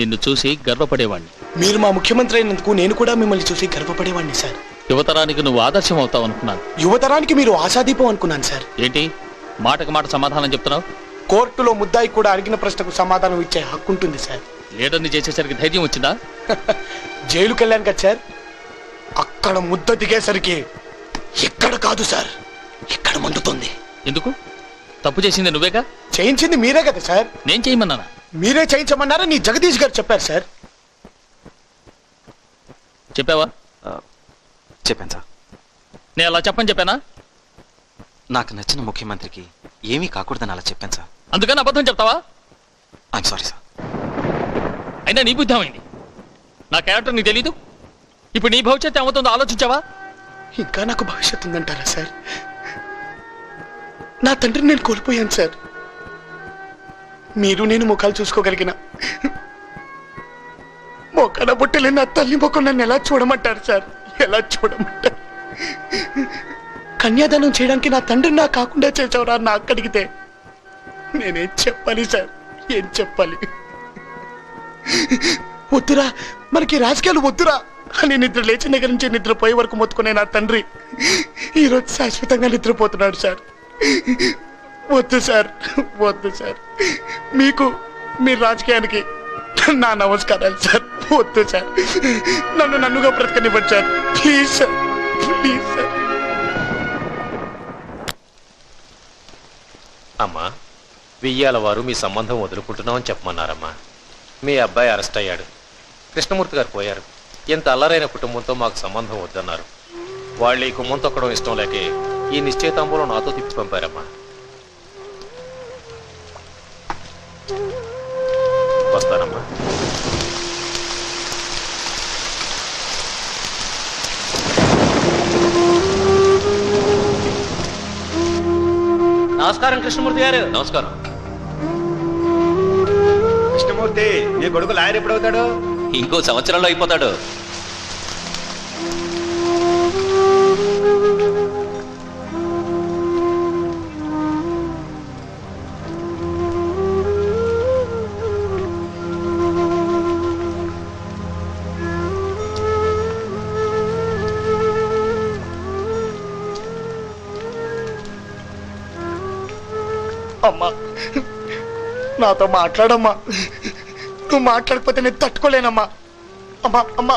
నిన్ను చూసి గర్వపడేవాణ్ణి. మీరు మా ముఖ్యమంత్రి అయినందుకు నేను కూడా మిమ్మల్ని చూసి గర్వపడేవాడిని సార్. యువతరానికి నువ్వు ఆదర్శం అవుతావు అనుకున్నాను. యువతరానికి మీరు ఆశాదీపం అనుకున్నాను సార్. ఏంటి మాటకు మాట సమాధానం చెప్తున్నావు? కోర్టులో ముద్దాయి కూడా అడిగిన ప్రశ్నకు సమాధానం ఇచ్చే హక్కు ఉంటుంది సార్. లీడర్ని చేసేసరికి ధైర్యం వచ్చిందా? జైలుకి వెళ్ళాను కదా సార్, అక్కడ ముద్ద దిగేసరికి ఎక్కడ కాదు సార్, ఇక్కడ మండుతుంది. ఎందుకు? తప్పు చేసింది నువ్వేగా? చేయించింది మీరే కదా సార్. నేను చేయమన్నానా? మీరే చేయించమన్నారా నీ జగదీష్ గారు చెప్పారు సార్. చెప్పావా? చెప్పాను సార్. నేను అలా చెప్పానా? నాకు నచ్చిన ముఖ్యమంత్రికి ఏమీ కాకూడదని అలా చెప్పాను సార్. అందుకని అబద్ధం చెప్తావా? I'm sorry sir. అయినా నీ బుద్ధి ఏమైంది? నా క్యారెక్టర్ నీకు తెలీదు? ఇప్పుడు నీ భవిష్యత్తు ఏమవుతుందో ఆలోచించావా? ఇంకా నాకు భవిష్యత్తు ఉందంటారా సార్? నా తండ్రిని నేను కోల్పోయాను సార్. మీరు నేను ముఖాలు చూసుకోగలిగిన మొక్కన బుట్టలే నా తల్లి ముఖం నన్ను ఎలా చూడమంటారు సార్? ఎలా చూడమంటారు? కన్యాదానం చేయడానికి నా తండ్రిని నా కాకుండా చేసావురా నా అక్కడిగితే నేనేం చెప్పాలి సార్? ఏం చెప్పాలి? వద్దురా, మనకి రాజకీయాలు వద్దురా అని నిద్ర లేచిన దగ్గర నుంచి నిద్రపోయే వరకు మొత్తుకునే నా తండ్రి ఈరోజు శాశ్వతంగా నిద్రపోతున్నాడు సార్. వద్దు సార్, వద్దు సార్. మీకు మీ రాజకీయానికి నా నమస్కారాలు సార్. వద్దు సార్, నన్నుగా బ్రతకనివ్వండి sir. Please sir, please sir. అమ్మా, వెయ్యాల వారు మీ సంబంధం వదులుకుంటున్నామని చెప్పమన్నారమ్మా. మీ అబ్బాయి అరెస్ట్ అయ్యాడు, కృష్ణమూర్తి గారు పోయారు. ఎంత అల్లరైన కుటుంబంతో మాకు సంబంధం వద్దన్నారు. వాళ్ళు ఈ కుమ్మం తొక్కడం ఇష్టం లేకే ఈ నిశ్చయితాంబూలం నాతో తిప్పి పంపారమ్మా. వస్తానమ్మా. నమస్కారం కృష్ణమూర్తి గారు. నమస్కారం. కృష్ణమూర్తి, నీ కొడుకు లాయర్ ఎప్పుడవుతాడు? ఇంకో సంవత్సరంలో అయిపోతాడు. అమ్మా, నాతో మాట్లాడమ్మా. నువ్వు మాట్లాడకపోతే నేను తట్టుకోలేనమ్మా. అమ్మా, అమ్మా,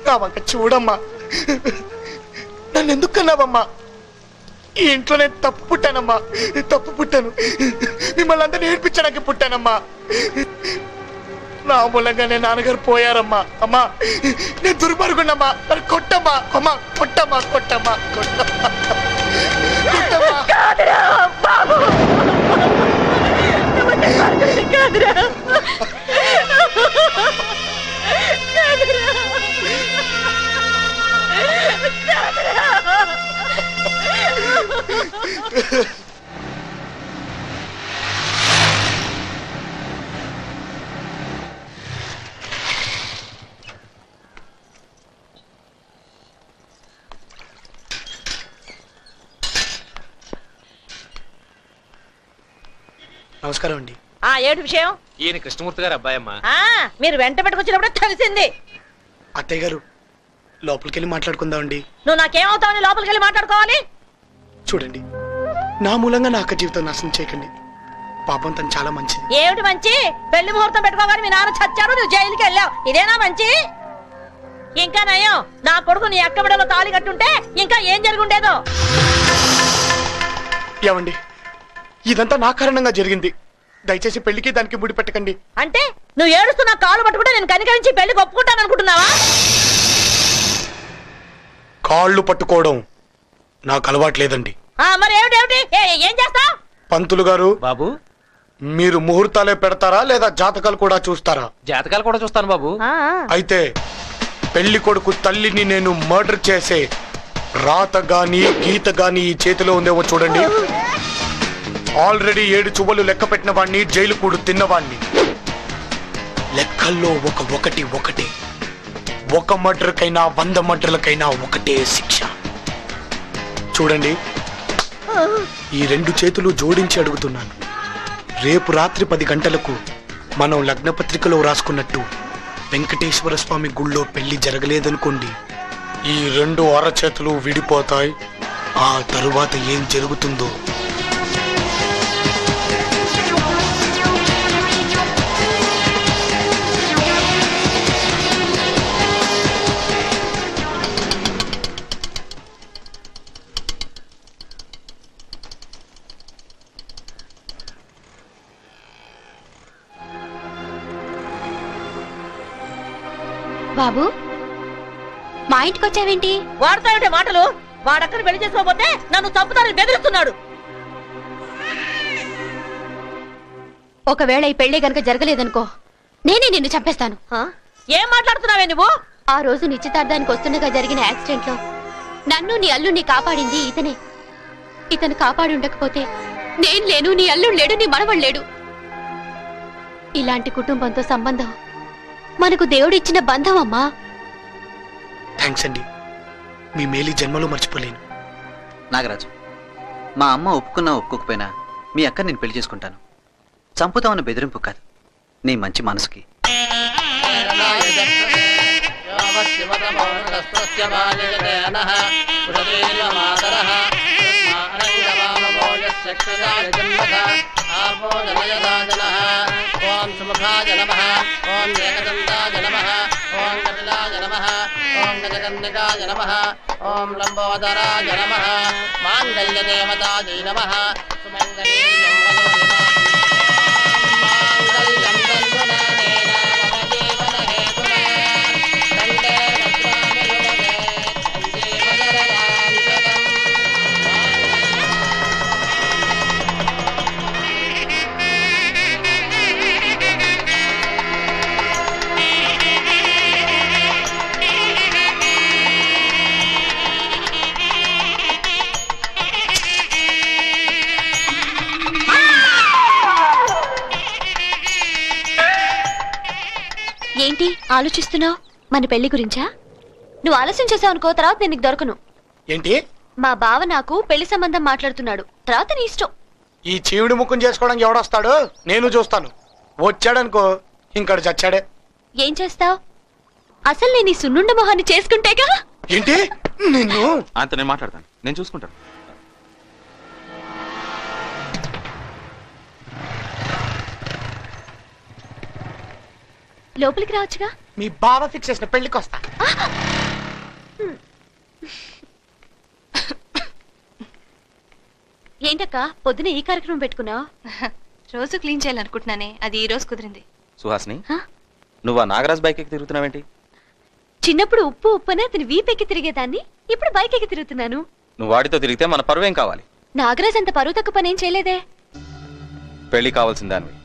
నా వంక చూడమ్మా. నన్ను ఎందుకు కన్నావమ్మా? ఈ ఇంట్లో నేను తప్పు పుట్టానమ్మా, తప్పు పుట్టాను. మిమ్మల్ని అందరినీ ఏడ్పించడానికి పుట్టానమ్మా. నా మూలంగానే నాన్నగారు పోయారమ్మా. అమ్మా, నేను దుర్మార్గుండమ్మా. మరి కొట్టమ్మా, అమ్మా, కొట్టమ్మా, కొట్టమ్మా, కొట్టమ్మా, కొట్టమ్మా. నమస్కారం అండి. ఏడు విషయం? ఈయన కృష్ణమూర్తి గారు అబ్బాయి అమ్మా. మీరు వెంట పెట్టుకొచ్చినప్పుడు తెలిసింది. అత్తయ్య గారు, లోపలికి వెళ్ళి మాట్లాడుకుందాం అండి. నువ్వు నాకేమవుతావని లోపలికి వెళ్ళి మాట్లాడుకోవాలి? చూడండి, నా మూలంగా నా అక్క జీవితం నాశనం చేయకండి. పాపం తను చాలా మంచిది. ఏమిటి మంచి? పెళ్లి ముహూర్తం పెట్టుకోగానే మీ నాన్న చచ్చారు, నువ్వు జైలుకి వెళ్ళావు. ఇదేనా మంచి? ఇంకా నయం, నా కొడుకు నీ అక్క బిడ్డలో తాళి కట్టుంటే ఇంకా ఏం జరుగుండేదో. ఏమండి, ఇదంతా నా కారణంగా జరిగింది. దయచేసి పెళ్లికి దానికి ముడి పెట్టకండి. అంటే నువ్వు ఏడుస్తున్నా కాలు పట్టుకుంటే నేను కనికరించి పెళ్లికి ఒప్పుకుంటాను అనుకుంటున్నావా? కాళ్ళు పట్టుకోవడం నాకు అలవాట్లేదండి. మరి ఏమిటి? ఏం చేస్తావు? పంతులు గారు, బాబు, మీరు ముహూర్తాలే పెడతారా లేదా జాతకాలు కూడా చూస్తారా? జాతకాలు కూడా చూస్తాను బాబు. అయితే పెళ్లి కొడుకు తల్లిని నేను మర్డర్ చేసే రాత గాని గీత గాని ఈ చేతిలో ఉందేమో చూడండి. ఆల్రెడీ 7 చువ్వలు లెక్క పెట్టిన వాడిని, జైలు కూడు తిన్నవాణ్ణి. లెక్కల్లో ఒకటి ఒకటే. ఒక మర్డర్కైనా 100 మర్డర్లకైనా ఒకటే శిక్ష. చూడండి, ఈ 2 చేతులు జోడించి అడుగుతున్నాను. రేపు రాత్రి 10 గంటలకు మనం లగ్నపత్రికలో రాసుకున్నట్టు వెంకటేశ్వర స్వామి గుళ్ళో పెళ్లి జరగలేదనుకోండి, ఈ 2 అరచేతులు విడిపోతాయి. ఆ తరువాత ఏం జరుగుతుందో. బాబు, మా ఇంటికి వచ్చావేంటి? వాడతాయంటే మాటలు. వాడక్కని పెళ్లి చేసుకోకపోతే నన్ను చంపుతానని బెదిరిస్తున్నాడు. ఒకవేళ ఈ పెళ్లి గనక జరగలేదనుకో, నేనే నిన్ను చంపేస్తాను. ఏం మాట్లాడుతున్నావే నువ్వు? ఆ రోజు నిశ్చితార్థానికి వస్తుండగా జరిగిన యాక్సిడెంట్ లో నన్ను నీ అల్లుడిని కాపాడింది ఇతనే. ఇతను కాపాడి ఉండకపోతే నేను లేను, నీ అల్లుడు లేడు, నీ మనవడు లేడు. ఇలాంటి కుటుంబంతో సంబంధం మనకు దేవుడు ఇచ్చిన బంధం అమ్మా. థ్యాంక్స్ అండి, మీ మేలు జన్మలో మర్చిపోలేను. నాగరాజు, మా అమ్మ ఒప్పుకున్నా ఒప్పుకోకపోయినా మీ అక్క నేను పెళ్లి చేసుకుంటాను. చంపుతామన్న బెదిరింపు కాదు, నీ మంచి మనసుకి. ఓం సుముఖాయ నమః, ఓం ఏకదంతాయ నమః, ఓం కపిలాయ నమః, ఓం గజకర్ణికాయ నమః, ఓం లంబోదరాయ నమః, మాంగళ్యదేవతాయై నమః. సుమంగళీయం మాంగళ్యం తంతునానేన మమ జీవన హేతునా కంఠే భద్రామి యువనే సంజీవనరదాం శతం. ఏంటి ఆలోచిస్తున్నావు? మన పెళ్లి గురించా? నువ్వు ఆలస్యం చేసావు అనుకో, తర్వాత నేను నీకు దొరకను. ఏంటి? మా బావ నాకు పెళ్లి సంబంధం మాట్లాడుతున్నాడు, తర్వాత నీ ఇష్టం. ఈ చీవుడి ముఖం చేసుకోవడానికి ఎవడొస్తాడు? నేను చూస్తాను. వచ్చాడనుకో ఇంకడు చచ్చాడే. ఏం చేస్తావు? అసలు నేను ఈ సున్నుండ మొహాన్ని చేసుకుంటేగా. ఏంటి? నిన్ను అంత నేను మాట్లాడతాను, నేను చూసుకుంటాను. లోపలికి రావచ్చుగా. మీ బావ ఫిక్స్ చేసిన పెళ్లికి వస్తా. ఏంటక్క పొద్దున ఈ కార్యక్రమం పెట్టుకున్నావు? రోజు క్లీన్ చేయాలనుకుంటున్నానే, అది ఈ రోజు కుదిరింది. సుహాసిని, నువ్వు ఆ నాగరాజ్ బైక్ ఎక్కి తిరుగుతున్నావేంటి? చిన్నప్పుడు ఉప్పు ఉప్పనే అతని వీపెక్కి తిరిగేదాన్ని, ఇప్పుడు బైక్ ఎక్కి తిరుగుతున్నాను. నువ్వు వాడితో తిరిగితే మన పరువేం కావాలి? నాగరాజ్ అంత పరువు తక్కువ పనేం చేయలేదే. పెళ్లి కావాల్సిన దానివి,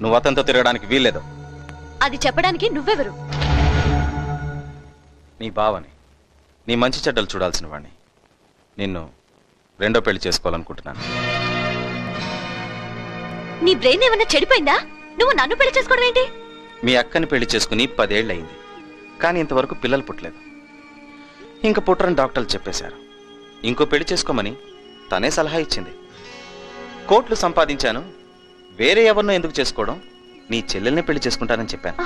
నువ్వు అతనితో తిరగడానికి వీల్లేదు. అది చెప్పడానికి నువ్వెవరు? నీ బావని, నీ మంచి చెడ్డలు చూడాల్సిన వాడిని. నిన్ను 2వ పెళ్లి చేసుకోవాలనుకుంటున్నాను. నీ బ్రెయిన్ ఏమన్నా చెడిపోయిందా? నువ్వు నన్ను పెళ్లి చేసుకోవడం ఏంటి? మీ అక్కని పెళ్లి చేసుకుని 10 ఏళ్ళు అయింది, కానీ ఇంతవరకు పిల్లలు పుట్టలేదు. ఇంక పుట్టరని డాక్టర్లు చెప్పేశారు. ఇంకో పెళ్లి చేసుకోమని తనే సలహా ఇచ్చింది. కోట్లు సంపాదించాను, వేరే ఎవరినో ఎందుకు చేసుకోవడం, నీ చెల్లెల్ని పెళ్లి చేసుకుంటానని చెప్పాను.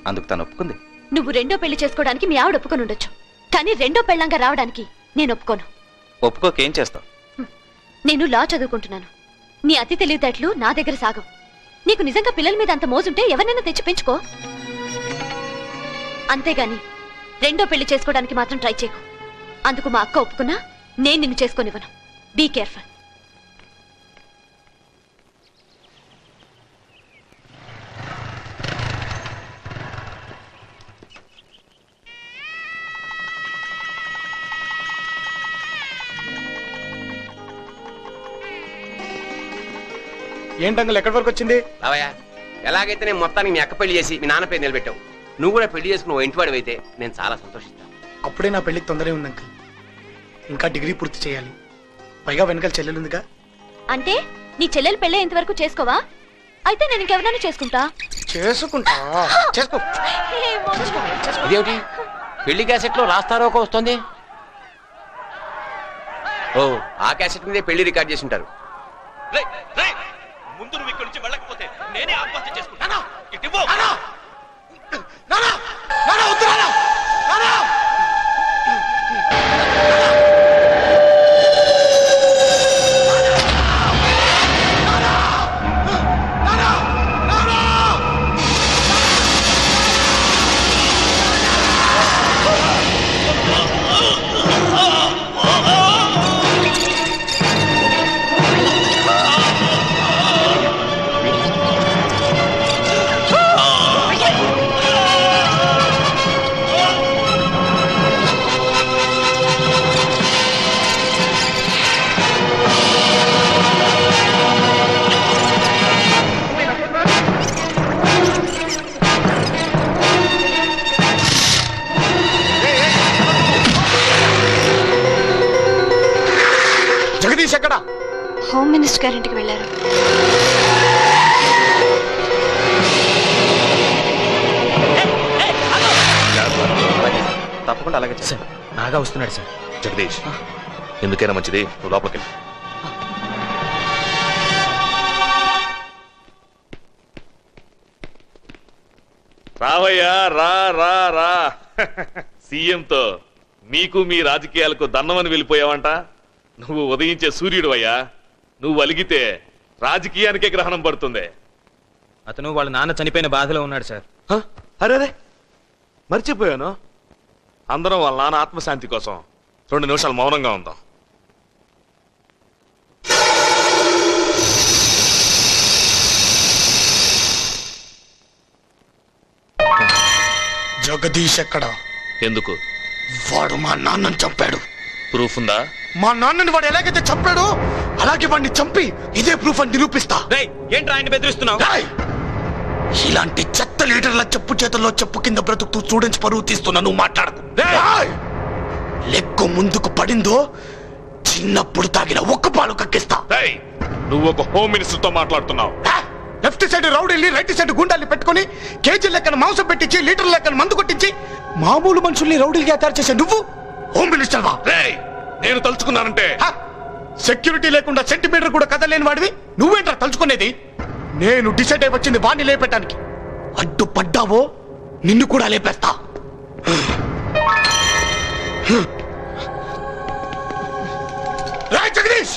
అందుకు తను ఒప్పుకుంది. నువ్వు 2వ పెళ్లి చేసుకోవడానికి మీ ఆవిడ ఒప్పుకొని ఉండొచ్చు, కానీ 2వ పెళ్ళంగా రావడానికి నేను ఒప్పుకోను. ఒప్పుకోకేం చేస్తావు? నేను లా చదువుకుంటున్నాను. నీ అతి తెలివితేటలు నా దగ్గర సాగవు. నీకు నిజంగా పిల్లల మీద అంత మోజుంటే ఎవరినైనా తెచ్చి పెంచుకో. అంతేగాని 2వ పెళ్లి చేసుకోవడానికి మాత్రం ట్రై చేయకు. అందుకు మా అక్క ఒప్పుకున్నా నేను నిన్ను చేసుకోనివ్వను. Be careful. ఏంటంగులు ఎక్కడి వరకు వచ్చింది? రావయ్యా, ఎలాగైతే నేను మొత్తానికి మీ అక్క పెళ్లి చేసి మీ నాన్న పేరు నిలబెట్టావు. నువ్వు కూడా పెళ్లి చేసుకుని ఓ ఇంటివాడు అయితే నేను చాలా సంతోషిస్తాను. అప్పుడే నా పెళ్లికి తొందరగా ఉంది అంకుల్. ఇంకా డిగ్రీ పూర్తి చేయాలి. పైగా వెనకాల చెల్లెలుందిగా. అంటే నీ చెల్లెలు పెళ్ళే ఇంతవరకు చేసుకోవా? అయితే నేను ఇంకెవరైనా చేసుకుంటా. చేసుకుంటా చేసుకో. ఇదేమిటి పెళ్లి క్యాసెట్ లో రాస్తారోకో వస్తుంది? ఓ, ఆ క్యాసెట్ మీదే పెళ్లి రికార్డ్ చేసి ఉంటారు. ముందు నువ్వు ఇక్కడి నుంచి వెళ్ళకపోతే నేనే ఆత్మహత్య చేసుకుంటాను. ఇటు ఇవ్వు. జగదీష్ ఎక్కడ? హోమ్ మినిస్టర్ గారింటికి వెళ్ళారు. తప్పకుండా అలాగే సార్. నాగా వస్తున్నాడు సార్. జగదీష్, ఎందుకైనా మంచిది నువ్వు లోపలికి వెళ్ళు. రావయ్యా, రా రా రా. సీఎంతో మీకు మీ రాజకీయాలకు దన్నమని వెళ్ళిపోయావంట. నువ్వు ఉదయించే సూర్యుడు అయ్యా. నువ్వు అలిగితే రాజకీయానికే గ్రహణం పడుతుంది. అతను వాళ్ళ నాన్న చనిపోయిన బాధలో ఉన్నాడు సార్. అరే మర్చిపోయాను. అందరం వాళ్ళ నాన్న ఆత్మశాంతి కోసం 2 నిమిషాలు మౌనంగా ఉందాం. జగదీష్ ఎక్కడ? ఎందుకు? వాడు మా నాన్నని చంపాడు. ప్రూఫ్ ఉందా? మా నాన్నని వాడు ఎలాగైతే చంపాడో అలాగే వాడిని చంపి ఇదే ప్రూఫ్ అని నిరూపిస్తా. ఏంట్రా ఆయన బెదిరిస్తున్నావు? ఇలాంటి చెత్త లీడర్ల చెప్పు చేతుల్లో చెప్పు కింద బ్రతుకుతూ స్టూడెంట్స్ పరువు తీస్తున్నా నువ్వు మాట్లాడకు. లెక్కు ముందుకు పడిందో చిన్నప్పుడు తాగిన ఒక్క పాలు కక్కిస్తా. నువ్వు ఒక హోమ్ మినిస్టర్ తో మాట్లాడుతున్నావు. లెఫ్ట్ సైడ్ రౌడీల్ని, రైట్ సైడ్ గుండాల్ని పెట్టుకుని కేజీ లెక్కన మాంసం పెట్టించి లీటర్ లెక్కన మందు కొట్టించి మామూలు మనుషుల్ని రౌడీలుగా తయారు చేసే నువ్వు హోమ్ మినిస్టర్ వా? నేను తలుచుకున్నానంటే సెక్యూరిటీ లేకుండా సెంటీమీటర్ కూడా కదలేని వాడివి నువ్వేంట్రా తలుచుకునేది? నేను డిసైడ్ అయి వచ్చింది వాణ్ణి లేపెట్టానికి. అడ్డు పడ్డావో నిన్ను కూడా లేపేస్తా. జగదీష్,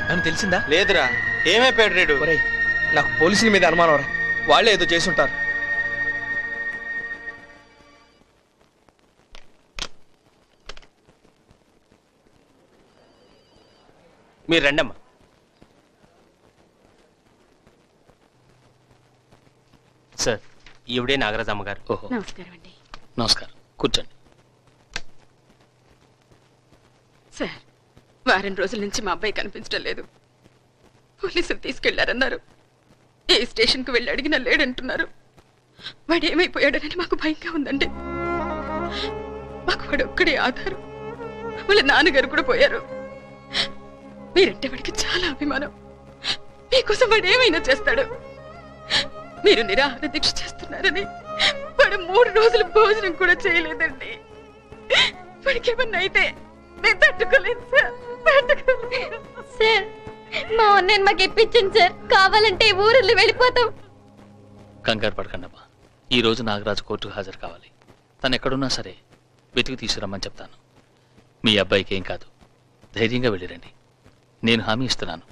నన్ను తెలిసిందా? లేదురా, ఏమైపోయాడు రేడు? నాకు పోలీసుల మీద అనుమానం రా, వాళ్ళే ఏదో చేసుంటారు. మీరు రండమ్మా. సార్, ఈవిడే నాగరాజమ్మ గారు. ఓహో, నమస్కారం అండి. నమస్కారం, కూర్చోండి. సార్, వారం రోజుల నుంచి మా అబ్బాయి కనిపించడం లేదు. పోలీసులు తీసుకెళ్లారన్నారు. ఏ స్టేషన్కు వెళ్ళి అడిగినా లేడంటున్నారు. వాడు ఏమైపోయాడని మాకు భయంగా ఉందండి. మాకు వాడు ఒక్కడే ఆధారం. వాళ్ళ నాన్నగారు కూడా పోయారు. మీరంటే వాడికి చాలా అభిమానం. మీకోసం వాడు ఏమైనా చేస్తాడు. మీరు నిరాహార దీక్ష చేస్తున్నారని వాడు 3 రోజులు భోజనం కూడా చేయలేదండి. వాడికి ఏమన్నా అయితే నేను తట్టుకోలేదు సార్, తట్టుకోలేదు సార్. మా అన్నయ్య మాకు ఇప్పించండి సార్, కావాలంటే ఊరిల్లు వెళ్ళిపోతాం. కంగారు పడకండమ్మా. ఈ రోజు నాగరాజు కోర్టుకు హాజరు కావాలి. తను ఎక్కడున్నా సరే వెతికి తీసుకురమ్మని చెప్తాను. మీ అబ్బాయికి ఏం కాదు, ధైర్యంగా వెళ్ళిరండి. నేను హామీ ఇస్తున్నాను.